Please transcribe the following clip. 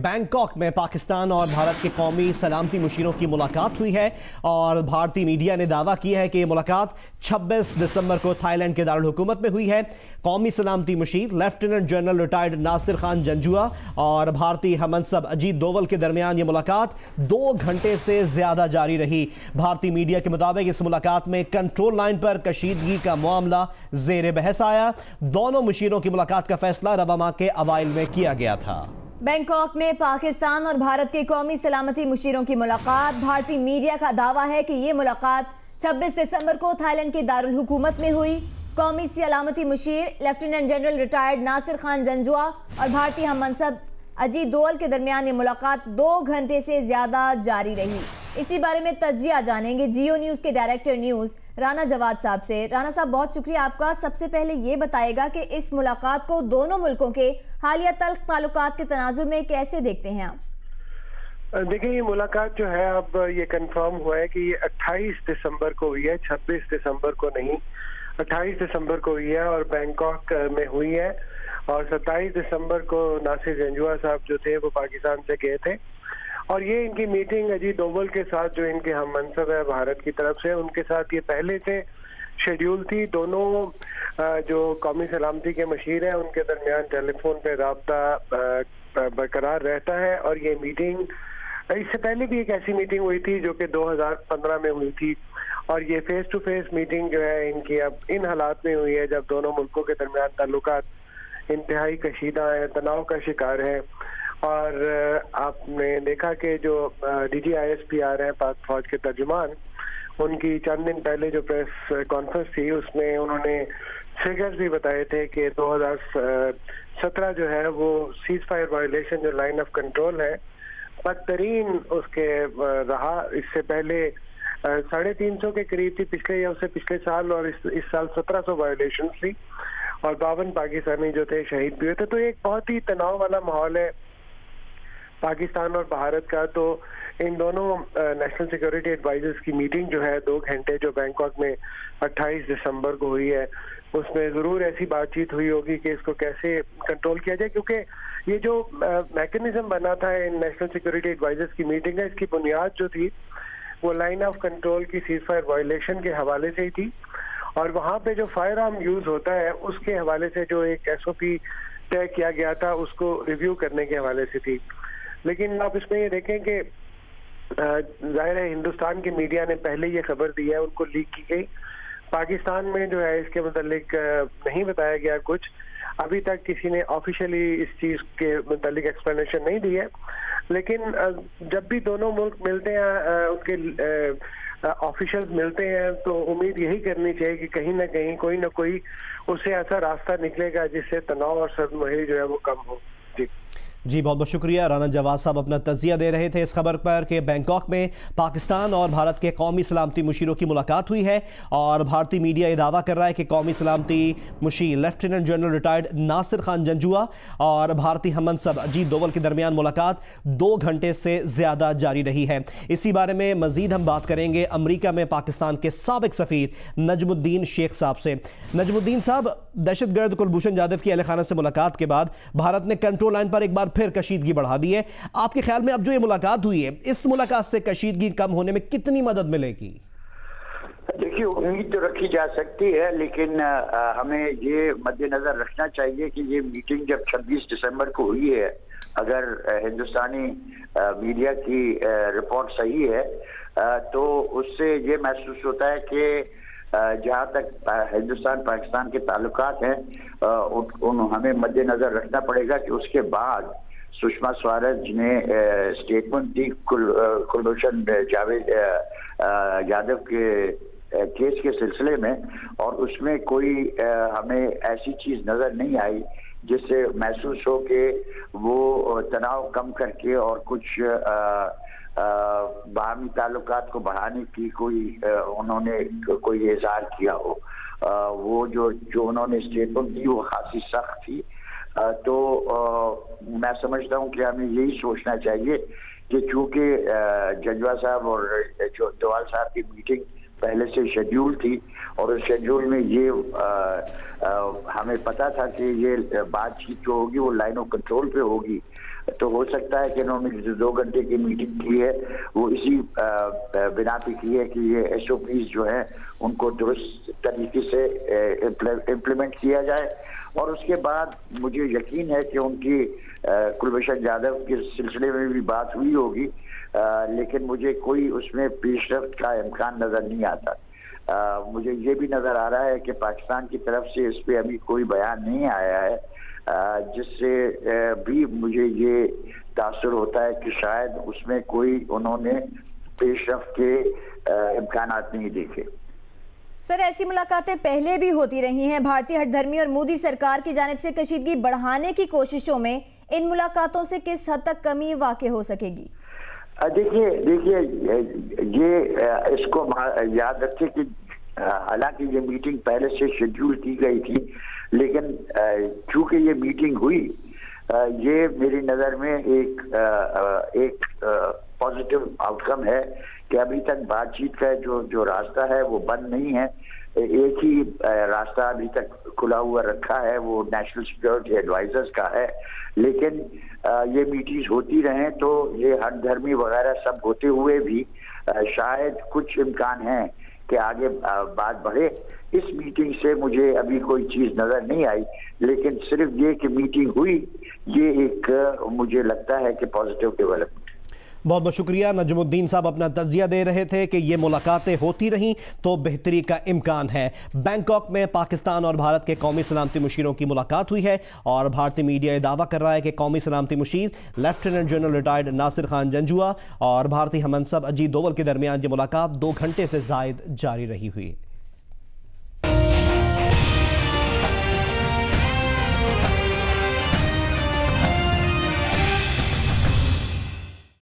Bangkok में पाकिस्तान और भारत के कौमी सलामती मुशीरों की मुलाकात हुई है और भारतीय मीडिया ने दावा किया है कि ये मुलाकात 26 दिसंबर को थाईलैंड के दारुल हुकूमत में हुई है। कौमी सलामती मुशीर lieutenant general retired Nasir Khan Janjua और भारतीय हमनसब अजीत डोवल के दरमियान ये मुलाकात 2 घंटे से ज्यादा जारी रही। भारतीय मीडिया के मुताबिक इस मुलाकात में कंट्रोल लाइन पर कशीदगी का मामला जेर बहस आया। दोनों मुशीरों की मुलाकात का फैसला रवा माह के अवाइल में किया गया था। बैंकॉक में पाकिस्तान और भारत के कौमी सलामती मुशीरों की मुलाकात। भारतीय मीडिया का दावा है कि ये मुलाकात 26 दिसंबर को थाईलैंड के दारुल हुकूमत में हुई। कौमी सलामती मुशीर lieutenant general retired Nasir Khan Janjua और भारतीय हममनसब अजीत डोवल के दरमियान ये मुलाकात 2 घंटे से ज्यादा जारी रही। इसी बारे में तज्जिया जानेंगे जियो न्यूज के डायरेक्टर न्यूज राना जवाद साहब से। राना साहब, बहुत शुक्रिया आपका। सबसे पहले ये बताएगा कि इस मुलाकात को दोनों मुल्कों के हालिया तल्ख ताल्लुकात के तनाजुर में कैसे देखते हैं आप? देखिए, ये मुलाकात जो है अब ये कंफर्म हुआ है कि ये 28 दिसंबर को हुई है, 26 दिसंबर को नहीं, 28 दिसंबर को हुई है और बैंकॉक में हुई है। और 27 दिसंबर को नासिर जंजुआ साहब जो थे वो पाकिस्तान से गए थे और ये इनकी मीटिंग अजीत डोवल के साथ जो इनके हम मनसब है भारत की तरफ से, उनके साथ ये पहले से शेड्यूल थी। दोनों जो कौमी सलामती के मशीर हैं उनके दरमियान टेलीफोन पे राब्ता बरकरार रहता है और ये मीटिंग इससे पहले भी एक ऐसी मीटिंग हुई थी जो कि 2015 में हुई थी और ये फेस टू फेस मीटिंग जो है इनकी अब इन हालात में हुई है जब दोनों मुल्कों के दरमियान ताल्लुकात इंतहाई कशीदा है, तनाव का शिकार है। और आपने देखा कि जो DGISP हैं पाक फौज के तर्जुमान, उनकी चंद दिन पहले जो प्रेस कॉन्फ्रेंस थी उसमें उन्होंने फिगर्स भी बताए थे कि 2017 जो है वो सीज फायर वायलेशन जो लाइन ऑफ कंट्रोल है बदतरीन उसके रहा। इससे पहले 350 के करीब थी पिछले या उससे पिछले साल और इस साल 1700 वायलेशन थी और 52 पाकिस्तानी जो थे शहीद भी हुए थे। तो एक बहुत ही तनाव वाला माहौल है पाकिस्तान और भारत का। तो इन दोनों नेशनल सिक्योरिटी एडवाइजर्स की मीटिंग जो है 2 घंटे जो बैंकॉक में 28 दिसंबर को हुई है उसमें जरूर ऐसी बातचीत हुई होगी कि इसको कैसे कंट्रोल किया जाए, क्योंकि ये जो मैकेनिज्म बना था इन नेशनल सिक्योरिटी एडवाइजर्स की मीटिंग है इसकी बुनियाद जो थी वो लाइन ऑफ कंट्रोल की सीज फायर वायलेशन के हवाले से ही थी और वहाँ पे जो फायर आर्म यूज होता है उसके हवाले से जो एक SOP तय किया गया था उसको रिव्यू करने के हवाले से थी। लेकिन आप इसमें ये देखें कि जाहिर है हिंदुस्तान की मीडिया ने पहले ये खबर दी है, उनको लीक की गई। पाकिस्तान में जो है इसके मुतालिक नहीं बताया गया कुछ, अभी तक किसी ने ऑफिशियली इस चीज के मुतालिक एक्सप्लेनेशन नहीं दी है। लेकिन जब भी दोनों मुल्क मिलते हैं उनके ऑफिशियल्स मिलते हैं तो उम्मीद यही करनी चाहिए कि कहीं ना कहीं कोई ना कोई उससे ऐसा रास्ता निकलेगा जिससे तनाव और सर्दमहरी जो है वो कम हो। जी बहुत बहुत शुक्रिया। राना जवाद साहब अपना तजिया दे रहे थे इस खबर पर कि बैंकॉक में पाकिस्तान और भारत के कौमी सलामती मुशीरों की मुलाकात हुई है और भारतीय मीडिया ये दावा कर रहा है कि कौमी सलामती मुशीर lieutenant general retired Nasir Khan Janjua और भारतीय हममनसब अजीत डोवल के दरमियान मुलाकात 2 घंटे से ज़्यादा जारी रही है। इसी बारे में मजीद हम बात करेंगे अमरीका में पाकिस्तान के साबिक सफ़ीर नजमुद्दीन शेख साहब से। नजमुद्दीन साहब, दहशतगर्द कुलभूषण जाधव की अहल खाना से मुलाकात के बाद भारत ने कंट्रोल लाइन पर एक बार फिर कशीदगी बढ़ा दी है। आपके ख्याल में अब जो ये मुलाकात हुई है इस मुलाकात से कशीदगी कम होने में कितनी मदद मिलेगी? देखिए, उम्मीद तो रखी जा सकती है लेकिन हमें ये मद्देनजर रखना चाहिए कि ये मीटिंग जब 26 दिसंबर को हुई है, अगर हिंदुस्तानी मीडिया की रिपोर्ट सही है तो उससे ये महसूस होता है कि जहाँ तक हिंदुस्तान पाकिस्तान के ताल्लुकात हैं हमें मद्देनजर रखना पड़ेगा कि उसके बाद सुषमा स्वराज ने स्टेटमेंट दी कुलभूषण यादव के केस के सिलसिले में और उसमें कोई हमें ऐसी चीज नजर नहीं आई जिससे महसूस हो कि वो तनाव कम करके और कुछ बाहमी ताल्लुकात को बढ़ाने की कोई उन्होंने कोई इज़हार किया हो। वो जो उन्होंने स्टेटमेंट दी वो खासी सख्त थी। तो मैं समझता हूँ कि हमें यही सोचना चाहिए कि चूंकि जंजुआ साहब और जो डोवाल साहब की मीटिंग पहले से शेड्यूल थी और उस शेड्यूल में ये हमें पता था कि ये बातचीत जो होगी वो लाइन ऑफ कंट्रोल पे होगी तो हो सकता है कि इन्होंने जो 2 घंटे की मीटिंग की है वो इसी बिना पे की है कि ये SOPs जो है उनको दुरुस्त तरीके से इम्प्लीमेंट किया जाए। और उसके बाद मुझे यकीन है कि उनकी कुलभूषण जाधव के सिलसिले में भी बात हुई होगी, लेकिन मुझे कोई उसमें पेशरफ्त का इम्कान नजर नहीं आता। मुझे ये भी नजर आ रहा है कि पाकिस्तान की तरफ से इस पे अभी कोई बयान नहीं आया है, जिससे भी मुझे ये तासुर होता है कि शायद उसमें कोई उन्होंने पेशरफ्त के इम्कानात नहीं देखे। सर, ऐसी मुलाकातें पहले भी होती रही हैं। भारतीय हठधर्मी और मोदी सरकार की जानिब से कशीदगी बढ़ाने की कोशिशों में इन मुलाकातों से किस हद तक कमी वाक़ई हो सकेगी? देखिए ये इसको याद रखें कि हालांकि ये मीटिंग पहले से शेड्यूल की गई थी, लेकिन चूंकि ये मीटिंग हुई, ये मेरी नज़र में एक पॉजिटिव आउटकम है कि अभी तक बातचीत का जो रास्ता है वो बंद नहीं है। एक ही रास्ता अभी तक खुला हुआ रखा है, वो नेशनल सिक्योरिटी एडवाइजर्स का है। लेकिन ये मीटिंग्स होती रहें तो ये हठधर्मी वगैरह सब होते हुए भी शायद कुछ इम्कान है कि आगे बात बढ़े। इस मीटिंग से मुझे अभी कोई चीज नजर नहीं आई, लेकिन सिर्फ ये कि मीटिंग हुई, ये एक मुझे लगता है कि पॉजिटिव डेवलपमेंट। बहुत बहुत शुक्रिया। नजमुद्दीन साहब अपना तजिया दे रहे थे कि ये मुलाकातें होती रहीं तो बेहतरी का इम्कान है। बैंकॉक में पाकिस्तान और भारत के कौमी सलामती मुशीरों की मुलाकात हुई है और भारतीय मीडिया दावा कर रहा है कि कौमी सलामती मुशीर lieutenant general retired Nasir Khan Janjua और भारतीय हमनसब अजीत डोवल के दरमियान ये मुलाकात 2 घंटे से ज़ायद जारी रही हुई है।